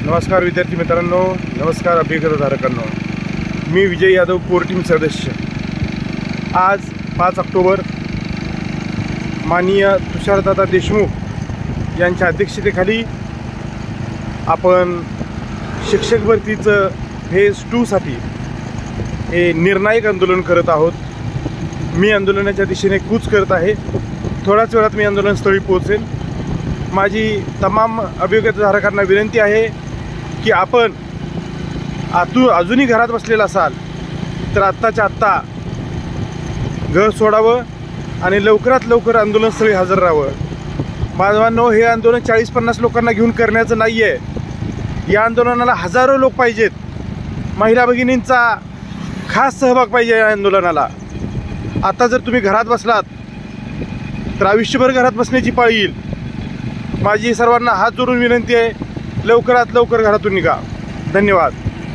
नमस्कार विद्यार्थी मित्रांनो, नमस्कार अभिज्ञताधारकांनो। मी विजय यादव, कोर टीम सदस्य। आज 5 ऑक्टोबर माननीय तुषारदादा देशमुख यांच्या अध्यक्षतेखाली आपण शिक्षक भरतीचं फेज 2 साठी हे निर्णायक आंदोलन करत आहोत। मी आंदोलनाच्या दिशेने कूच करत आहे। थोड्याच वेळात मी आंदोलनस्थळी पोहोचेन। माझी तमाम अभिज्ञताधारकांना विनंती आहे की आपण अजूनही घरात बसलेला असाल तर आत्ताच्या आत्ता घर सोडावं आणि लवकरात लवकर आंदोलनस्थळी हजर राहावं। बांधवांनो, हे आंदोलन 40-50 लोकांना घेऊन करण्याचं नाही आहे। या आंदोलनाला हजारो लोक पाहिजेत। महिला भगिनींचा खास सहभाग पाहिजे या आंदोलनाला। आता जर तुम्ही घरात बसलात तर आयुष्यभर घरात बसण्याची पाळी येईल। माझी सर्वांना हात जोडून विनंती आहे, लवकरात लवकर घरातून निघा। धन्यवाद।